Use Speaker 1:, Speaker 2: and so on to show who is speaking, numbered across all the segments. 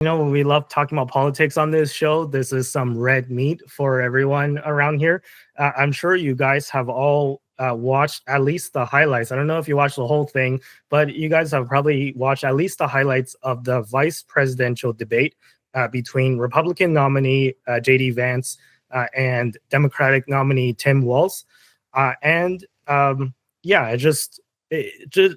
Speaker 1: We love talking about politics on this show. This is some red meat for everyone around here. I'm sure you guys have all watched at least the highlights. I don't know if you watched the whole thing, but you guys have probably watched at least the highlights of the vice presidential debate between Republican nominee JD Vance and Democratic nominee Tim Walz. And yeah, just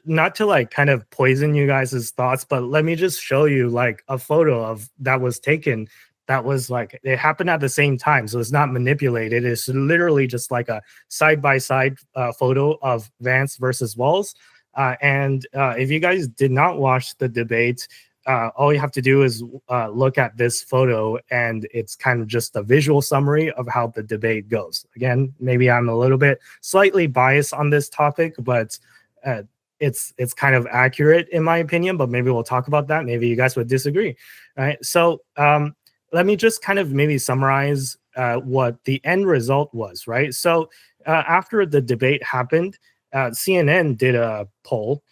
Speaker 1: not to like kind of poison you guys' thoughts, but let me just show you like a photo of that was taken. That was like it happened at the same time, so it's not manipulated. It's literally just like a side by side photo of Vance versus Walz. And if you guys did not watch the debate, all you have to do is look at this photo, and it's kind of just a visual summary of how the debate goes. Again, maybe I'm a little bit slightly biased on this topic, but uh, it's kind of accurate in my opinion, but maybe we'll talk about that. Maybe you guys would disagree. Right. So let me just kind of maybe summarize what the end result was. Right. So after the debate happened, CNN did a poll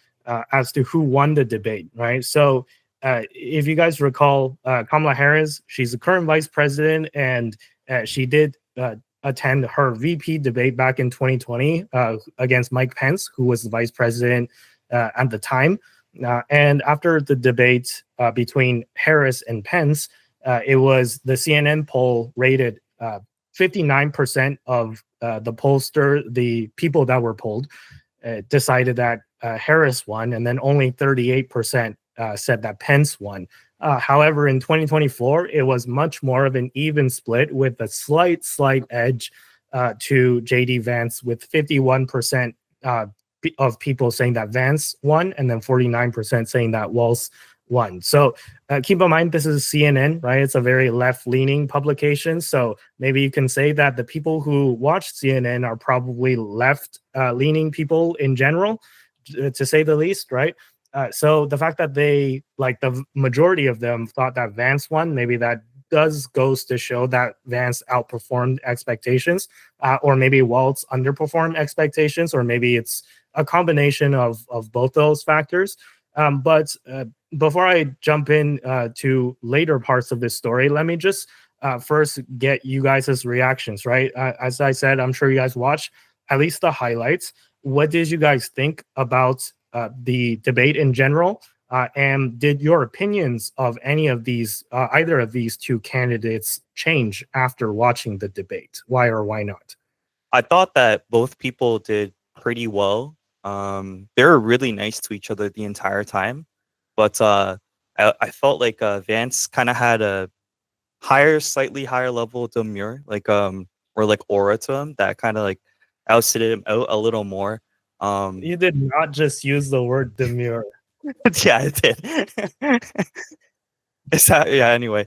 Speaker 1: as to who won the debate. Right. So if you guys recall, Kamala Harris, she's the current vice president, and she did attend her VP debate back in 2020 against Mike Pence, who was the vice president at the time. And after the debate between Harris and Pence, it was the CNN poll rated 59% of the people that were polled decided that Harris won, and then only 38% said that Pence won. However, in 2024, it was much more of an even split with a slight edge to JD Vance, with 51% of people saying that Vance won, and then 49% saying that Walz won. So keep in mind, this is CNN, right? It's a very left-leaning publication. So maybe you can say that the people who watch CNN are probably left-leaning people in general, to say the least, right? So the fact that they, like the majority of them, thought that Vance won, maybe that goes to show that Vance outperformed expectations, or maybe Walz underperformed expectations, or maybe it's a combination of both those factors. But before I jump in to later parts of this story, let me just first get you guys' reactions, right? As I said, I'm sure you guys watched at least the highlights. What did you guys think about the debate in general? And did your opinions of any of these, either of these two candidates, change after watching the debate? Why or why not?
Speaker 2: I thought that both people did pretty well. They were really nice to each other the entire time, but I felt like Vance kind of had a slightly higher level of demure, like or like aura to him that kind of like ousted him out a little more.
Speaker 1: You did not just use the word demure.
Speaker 2: Yeah, I did. Yeah. Anyway,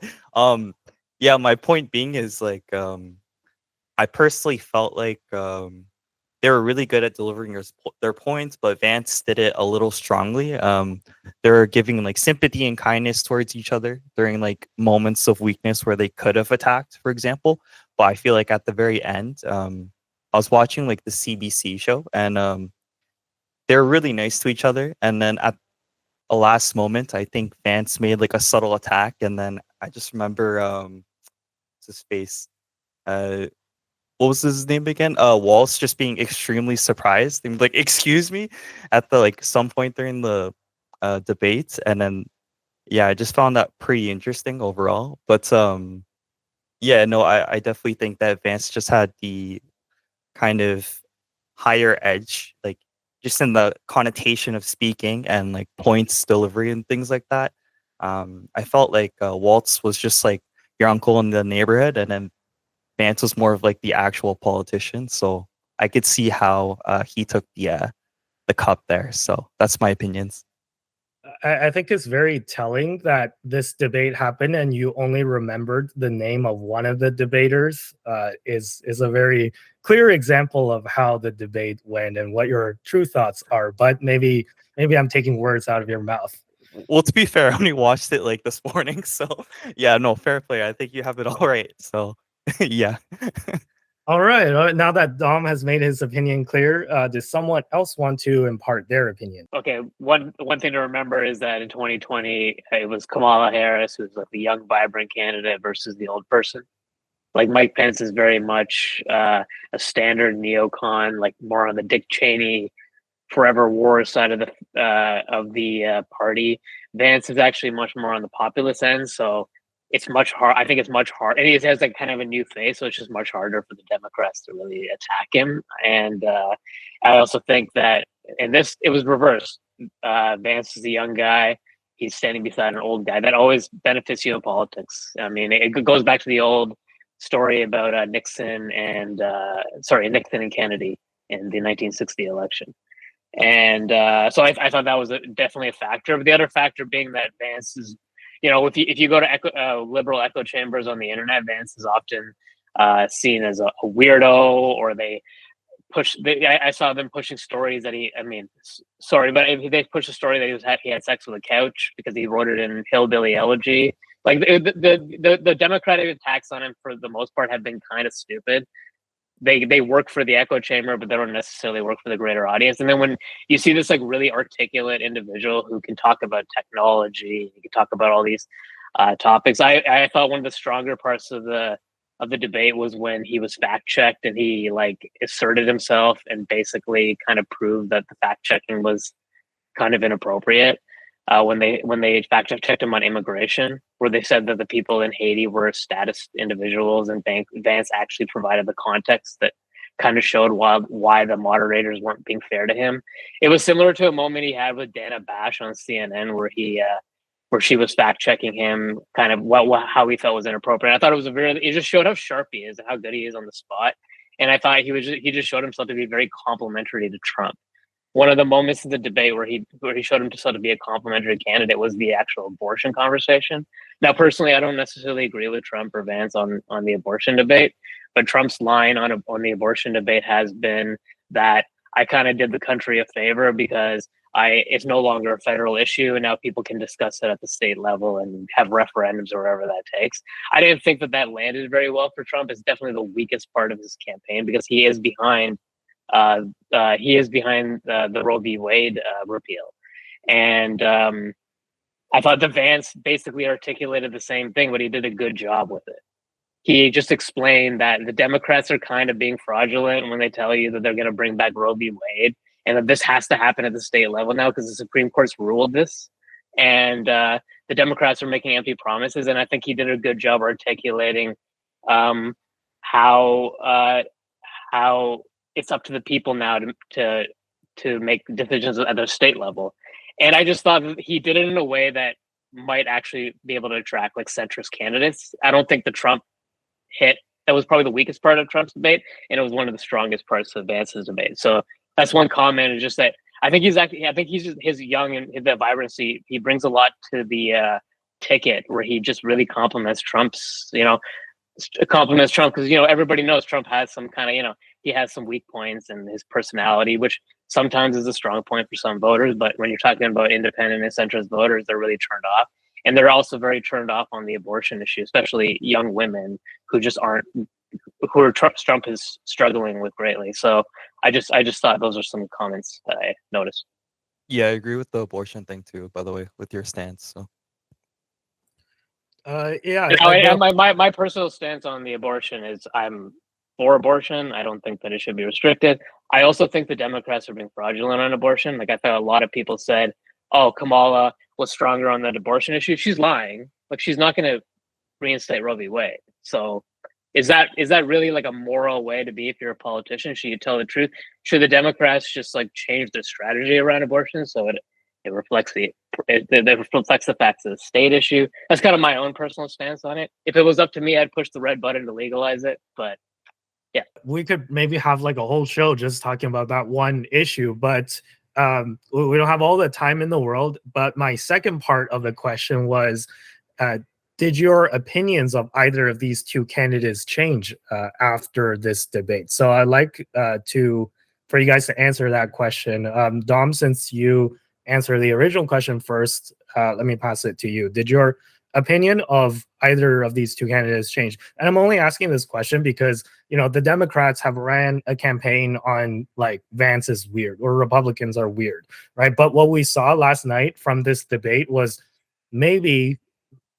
Speaker 2: yeah. My point being is like, I personally felt like they were really good at delivering their points, but Vance did it a little strongly. They were giving like sympathy and kindness towards each other during like moments of weakness where they could have attacked, for example. But I feel like at the very end, I was watching like the CBC show, and they were really nice to each other. And then at a last moment, I think Vance made like a subtle attack, and then I just remember what's his face. What was his name again? Walz just being extremely surprised and like, "Excuse me," at the like some point during the debate, and then yeah, I just found that pretty interesting overall. But yeah, no, I definitely think that Vance just had the kind of higher edge, like just in the connotation of speaking and like points delivery and things like that. I felt like Waltz was just like your uncle in the neighborhood, and then Vance was more of like the actual politician. So I could see how he took the cup there. So that's my opinions.
Speaker 1: I think it's very telling that this debate happened and you only remembered the name of one of the debaters. Is a very clear example of how the debate went and what your true thoughts are. But maybe I'm taking words out of your mouth.
Speaker 2: Well, to be fair, I only watched it like this morning. So yeah, no, fair play. I think you have it all right. So yeah.
Speaker 1: All right. Now that Dom has made his opinion clear, does someone else want to impart their opinion?
Speaker 3: Okay, one thing to remember is that in 2020, it was Kamala Harris, who's like the young, vibrant candidate versus the old person. Like Mike Pence is very much a standard neocon, like more on the Dick Cheney forever war side of the party. Vance is actually much more on the populist end, so it's much hard. I think it's much hard, and he has like kind of a new face, so it's just much harder for the Democrats to really attack him. And I also think that, and this it was reversed. Vance is a young guy. He's standing beside an old guy. That always benefits you in politics. I mean, it goes back to the old story about Nixon and Kennedy in the 1960 election. And so I thought that was definitely a factor. But the other factor being that Vance is, if you go to liberal echo chambers on the internet, Vance is often seen as a weirdo, or I saw them pushing stories that they pushed a story that he had sex with a couch because he wrote it in Hillbilly Elegy. Like the Democratic attacks on him for the most part have been kind of stupid. They work for the echo chamber, but they don't necessarily work for the greater audience. And then when you see this like really articulate individual who can talk about technology, he can talk about all these topics. I thought one of the stronger parts of the debate was when he was fact checked and he like asserted himself and basically kind of proved that the fact checking was kind of inappropriate. When they fact checked him on immigration, where they said that the people in Haiti were status individuals, and Vance actually provided the context that kind of showed why the moderators weren't being fair to him. It was similar to a moment he had with Dana Bash on CNN, where she was fact checking him, kind of how he felt was inappropriate. I thought it was it just showed how sharp he is and how good he is on the spot. And I thought he just showed himself to be very complimentary to Trump. One of the moments of the debate where he showed himself to be a complimentary candidate was the actual abortion conversation. Now, personally, I don't necessarily agree with Trump or Vance on the abortion debate, but Trump's line on the abortion debate has been that I kind of did the country a favor because it's no longer a federal issue, and now people can discuss it at the state level and have referendums or whatever that takes. I didn't think that landed very well for Trump. It's definitely the weakest part of his campaign because he is behind the Roe v. Wade repeal. And I thought the Vance basically articulated the same thing, but he did a good job with it. He just explained that the Democrats are kind of being fraudulent when they tell you that they're going to bring back Roe v. Wade, and that this has to happen at the state level now because the Supreme Court's ruled this. And the Democrats are making empty promises. And I think he did a good job articulating how it's up to the people now to make decisions at the state level. And I just thought he did it in a way that might actually be able to attract like centrist candidates. I don't think the Trump hit, that was probably the weakest part of Trump's debate, and it was one of the strongest parts of Vance's debate. So that's one comment, is just that I think he's just his young and the vibrancy, he brings a lot to the ticket, where he just really compliments Trump's, because everybody knows Trump has some kind of, he has some weak points in his personality, which sometimes is a strong point for some voters. But when you're talking about independent and centrist voters, they're really turned off. And they're also very turned off on the abortion issue, especially young women who Trump is struggling with greatly. So I just thought those are some comments that I noticed.
Speaker 2: Yeah, I agree with the abortion thing too, by the way, with your stance. So
Speaker 3: my personal stance on the abortion is I'm for abortion. I don't think that it should be restricted. I also think the Democrats are being fraudulent on abortion. Like, I thought a lot of people said, oh, Kamala was stronger on that abortion issue. She's lying. Like, she's not going to reinstate Roe v. Wade. So is that really like a moral way to be if you're a politician? Should you tell the truth? Should the Democrats just like change their strategy around abortion so it reflects the facts of the state issue? That's kind of my own personal stance on it. If it was up to me, I'd push the red button to legalize it. But yeah,
Speaker 1: we could maybe have like a whole show just talking about that one issue, but we don't have all the time in the world. But my second part of the question was, did your opinions of either of these two candidates change after this debate? So I'd like for you guys to answer that question. Dom, since you answered the original question first, let me pass it to you. Did your opinion of either of these two candidates changed? And I'm only asking this question because, you know, the Democrats have ran a campaign on like Vance is weird or Republicans are weird, right? But what we saw last night from this debate was maybe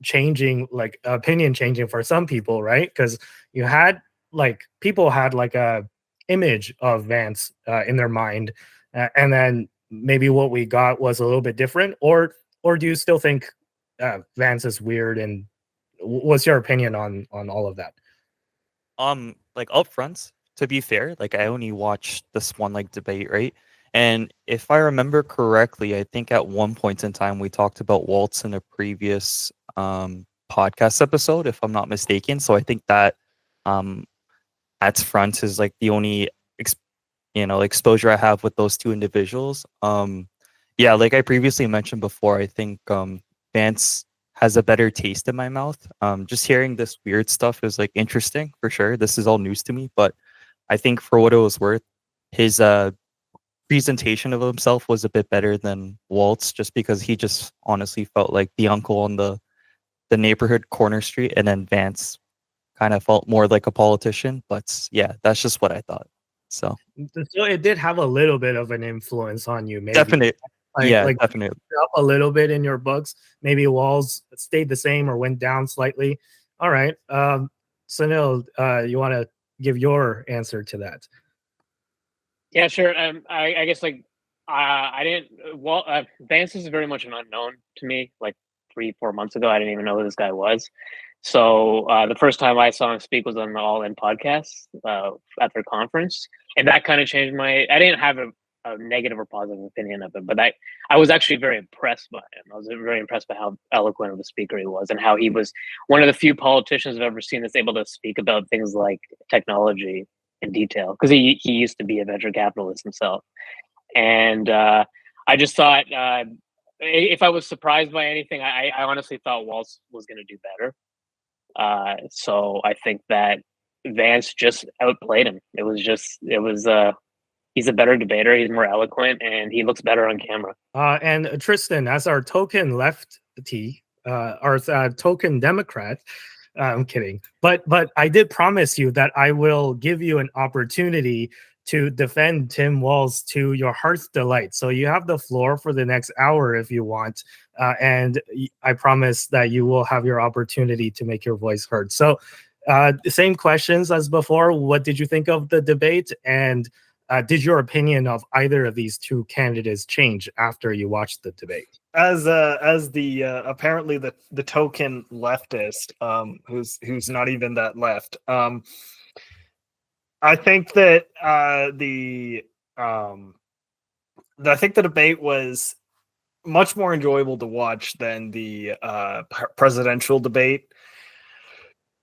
Speaker 1: changing, like opinion changing for some people, right? Because you had like people had like a image of Vance in their mind, and then maybe what we got was a little bit different, or do you still think Vance is weird? And what's your opinion on all of that?
Speaker 2: Like up front, to be fair, like I only watched this one like debate, right? And if I remember correctly, I think at one point in time we talked about Waltz in a previous podcast episode, if I'm not mistaken. So I think that um at front is like the only exposure I have with those two individuals. Yeah, like I previously mentioned before, I think Vance has a better taste in my mouth. Just hearing this weird stuff is like interesting for sure. This is all news to me, but I think for what it was worth, his presentation of himself was a bit better than Waltz, just because he just honestly felt like the uncle on the neighborhood corner street, and then Vance kind of felt more like a politician. But yeah, that's just what I thought. So
Speaker 1: it did have a little bit of an influence on you, maybe.
Speaker 2: definite,
Speaker 1: like
Speaker 2: definitely.
Speaker 1: up a little bit in your books. Maybe Walls stayed the same or went down slightly. All right. Sunil, you want to give your answer to that?
Speaker 3: Yeah, sure. I guess like I didn't. Well, Vance is very much an unknown to me. Like 3-4 months ago, I didn't even know who this guy was. So the first time I saw him speak was on the All In podcast at their conference, and that kind of changed my. I didn't have a negative or positive opinion of him, but I was actually very impressed by him. I was very impressed by how eloquent of a speaker he was, and how he was one of the few politicians I've ever seen that's able to speak about things like technology in detail, because he used to be a venture capitalist himself. And I just thought if I was surprised by anything, I honestly thought Walz was going to do better. So I think that Vance just outplayed him. He's a better debater. He's more eloquent, and he looks better on camera.
Speaker 1: And Tristan, as our token lefty, our token Democrat, I'm kidding, but I did promise you that I will give you an opportunity to defend Tim Walz to your heart's delight. So you have the floor for the next hour if you want, and I promise that you will have your opportunity to make your voice heard. So, the same questions as before. What did you think of the debate, and did your opinion of either of these two candidates change after you watched the debate?
Speaker 4: As the apparently the token leftist, who's not even that left, I think that the debate was much more enjoyable to watch than the presidential debate.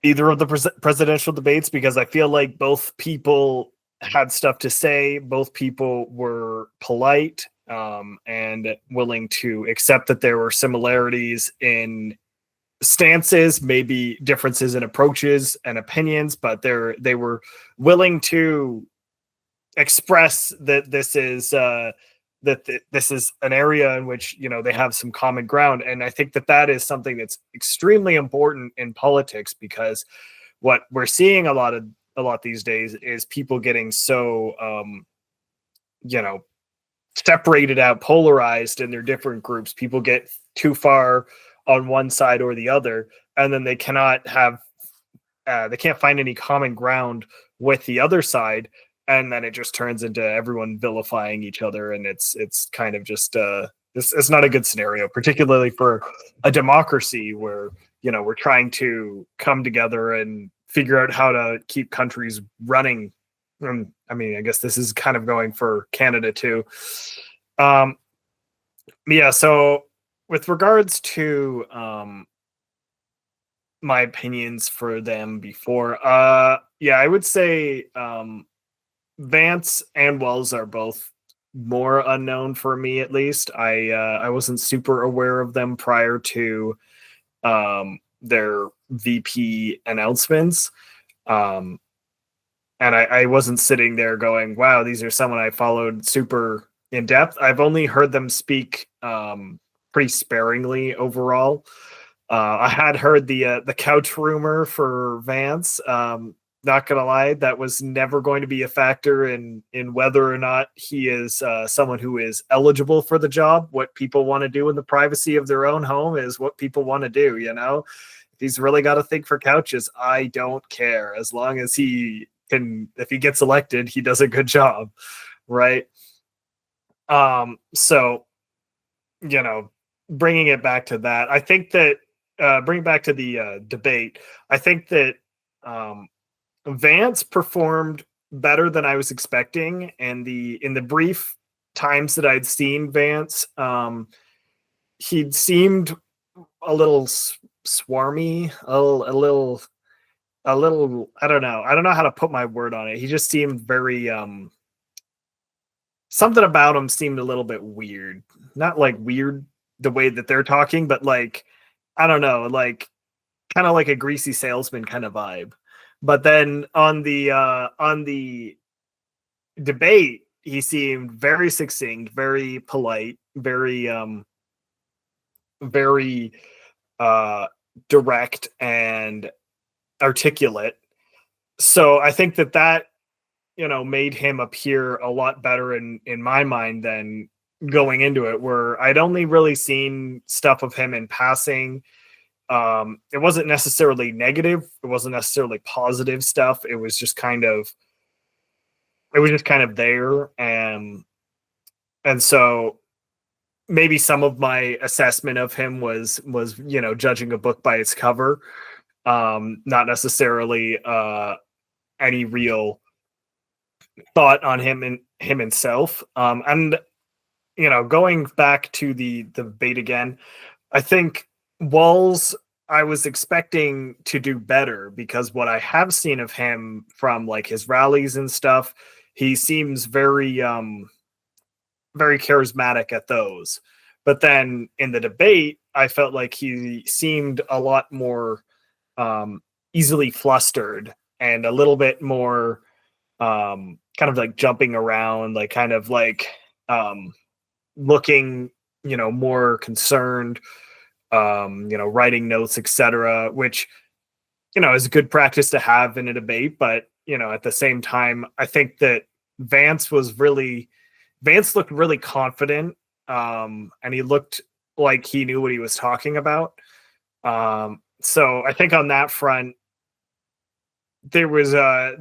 Speaker 4: Either of the presidential debates, because I feel like both people had stuff to say. Both people were polite and willing to accept that there were similarities in stances, maybe differences in approaches and opinions, but they were willing to express that this is an area in which, you know, they have some common ground. And I think that is something that's extremely important in politics, because what we're seeing a lot these days is people getting so separated out, polarized in their different groups. People get too far on one side or the other, and then they cannot have they can't find any common ground with the other side, and then it just turns into everyone vilifying each other, and it's kind of just it's not a good scenario, particularly for a democracy where, you know, we're trying to come together and figure out how to keep countries running. I mean, I guess this is kind of going for Canada too. Yeah, so with regards to my opinions for them before, yeah, I would say Vance and Walz are both more unknown for me, at least. I wasn't super aware of them prior to their VP announcements. And I wasn't sitting there going, wow, these are someone I followed super in depth. I've only heard them speak pretty sparingly overall. I had heard the couch rumor for Vance. Not gonna lie, that was never going to be a factor in whether or not he is someone who is eligible for the job. What people want to do in the privacy of their own home is what people want to do. You know, if he's really got to think for couches, I don't care. As long as he can, if he gets elected, he does a good job, right? So, you know, bringing it back to that, I think that bring back to the debate. I think that Vance performed better than I was expecting, and in the brief times that I'd seen Vance, he'd seemed a little swarmy, a little. I don't know. I don't know how to put my word on it. He just seemed very something about him seemed a little bit weird. Not like weird the way that they're talking, but like I don't know, like kind of like a greasy salesman kind of vibe. But then on the debate, he seemed very succinct, very polite, very direct and articulate. So I think that made him appear a lot better in my mind than going into it, where I'd only really seen stuff of him in passing. It wasn't necessarily negative. It wasn't necessarily positive stuff. It was just kind of there. And so maybe some of my assessment of him was, judging a book by its cover. Not necessarily, any real thought on him himself. And, going back to the debate again, I think Walz, I was expecting to do better, because what I have seen of him from like his rallies and stuff, he seems very very charismatic at those. But then in the debate, I felt like he seemed a lot more easily flustered and a little bit more kind of like jumping around, like kind of like looking, more concerned, writing notes, etc., which, is a good practice to have in a debate. But, at the same time, I think that Vance looked really confident, and he looked like he knew what he was talking about. So I think on that front, there was I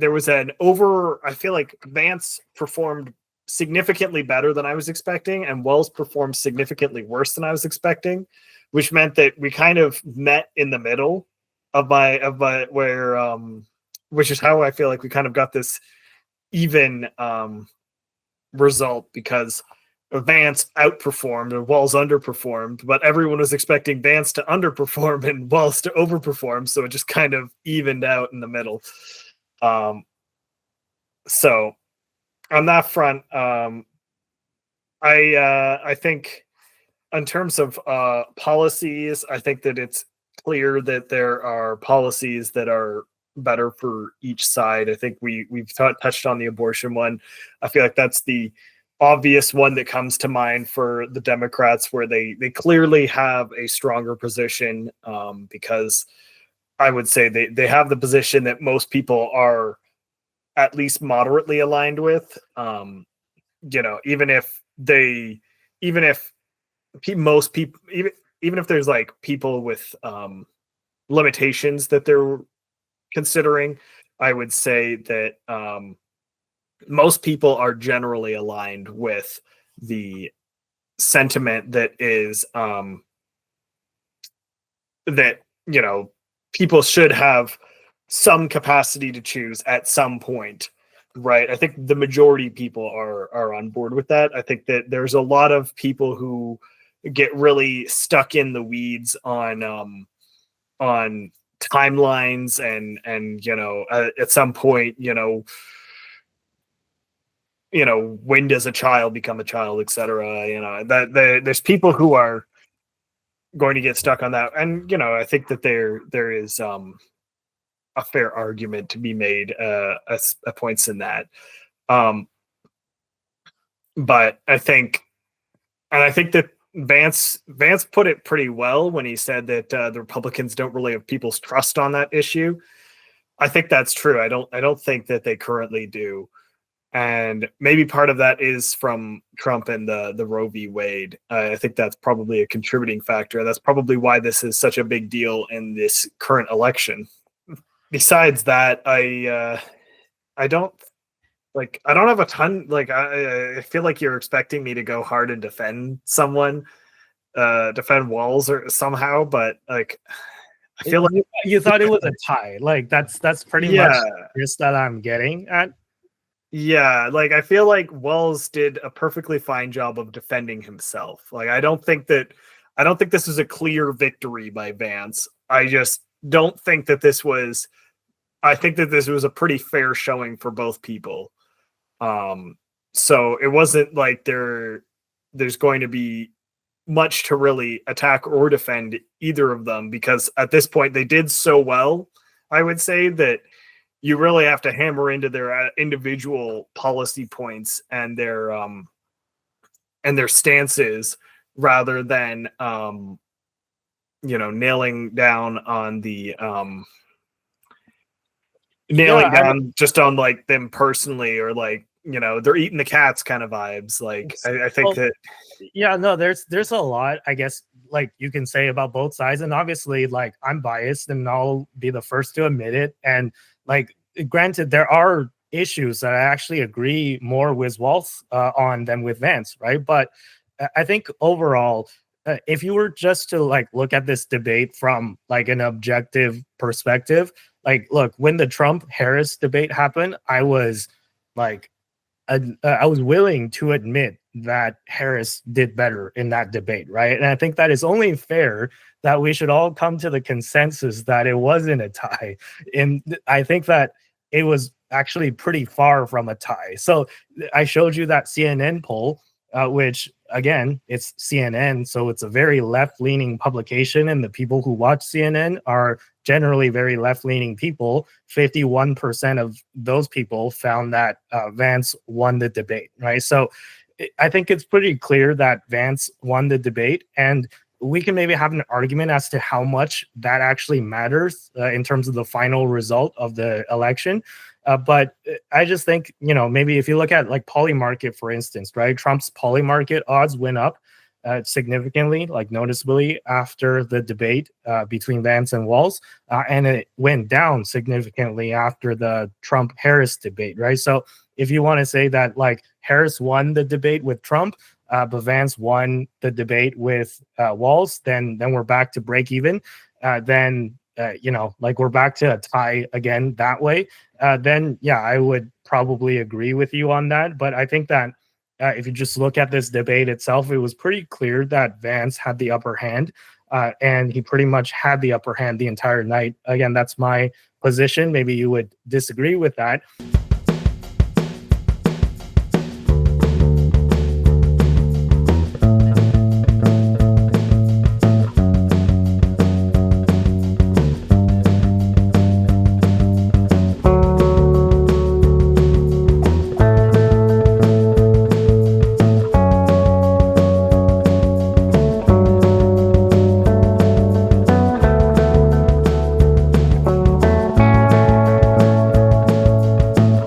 Speaker 4: feel like Vance performed significantly better than I was expecting, and Wells performed significantly worse than I was expecting, which meant that we kind of met in the middle of my where which is how I feel like we kind of got this even result, because Vance outperformed and Walz underperformed, but everyone was expecting Vance to underperform and Walz to overperform, so it just kind of evened out in the middle. So on that front, I think in terms of policies, I think that it's clear that there are policies that are better for each side. I think we've touched on the abortion one. I feel like that's the obvious one that comes to mind for the Democrats, where they clearly have a stronger position, because I would say they have the position that most people are at least moderately aligned with. Even if most people, even if there's like people with limitations that they're considering, I would say that most people are generally aligned with the sentiment that is that people should have some capacity to choose at some point, right? I think the majority of people are on board with that. I think that there's a lot of people who get really stuck in the weeds on timelines and at some point, when does a child become a child, etc. There's people who are going to get stuck on that, and I think that there is a fair argument to be made at points in that. But I think that Vance put it pretty well when he said that the Republicans don't really have people's trust on that issue. I think that's true. I don't think that they currently do. And maybe part of that is from Trump and the Roe v. Wade. I think that's probably a contributing factor. That's probably why this is such a big deal in this current election. Besides that, I don't have a ton. Like, I feel like you're expecting me to go hard and defend someone, defend Walz or somehow, but like, I feel like
Speaker 1: you thought it was a tie. Like that's pretty much just that I'm getting at.
Speaker 4: Yeah, like I feel like Walz did a perfectly fine job of defending himself. Like I don't think this is a clear victory by Vance. I just don't think that this was. I think that this was a pretty fair showing for both people. So it wasn't like there's going to be much to really attack or defend either of them, because at this point they did so well, I would say, that you really have to hammer into their individual policy points and their stances rather than nailing down on the just on like them personally, or like, they're eating the cats kind of vibes. Like I think that
Speaker 1: there's a lot, I guess, like you can say about both sides, and obviously like I'm biased and I'll be the first to admit it. And like, granted, there are issues that I actually agree more with Walz on than with Vance, right? But I think overall, if you were just to like look at this debate from like an objective perspective, like, look, when the Trump-Harris debate happened, I was like, I was willing to admit that Harris did better in that debate, right? And I think that is only fair that we should all come to the consensus that it wasn't a tie. And I think that it was actually pretty far from a tie. So I showed you that CNN poll, which again, it's CNN, so it's a very left-leaning publication, and the people who watch CNN are generally very left-leaning people. 51% of those people found that Vance won the debate, right? So I think it's pretty clear that Vance won the debate, and we can maybe have an argument as to how much that actually matters in terms of the final result of the election. But I just think, maybe if you look at like Polymarket, for instance, right? Trump's Polymarket odds went up significantly, like noticeably, after the debate between Vance and Walz, and it went down significantly after the Trump-Harris debate, right? So if you want to say that like Harris won the debate with Trump, but Vance won the debate with Walz, then we're back to break even. Then like we're back to a tie again that way. Then yeah, I would probably agree with you on that. But I think that if you just look at this debate itself, it was pretty clear that Vance had the upper hand, and he pretty much had the upper hand the entire night. Again, that's my position. Maybe you would disagree with that.